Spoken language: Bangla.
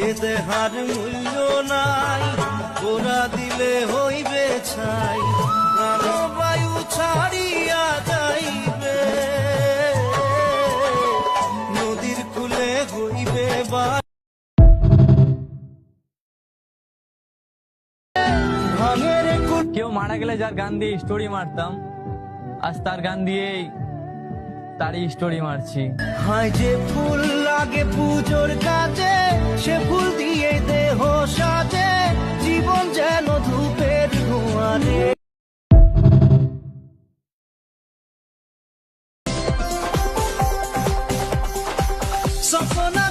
এ দেহার মূল্য নাই, ওরা দিলে হইবে ছাই, প্রাণবায়ু ছাড়িয়া যাইবে, নদীর কূলে হইবে বা ভাঙের কুল। কেউ মারা গেলে যার গান দিয়ে স্টোরি মারতাম, আজ তার গান দিয়েই তারই স্টোরি মারছি। হায় যে ফুল লাগে পুজোর কাজে, সে ফুল দিয়ে দেহ সাজে, জীবন যেন ধূপের ধোঁয়ারে। সপনা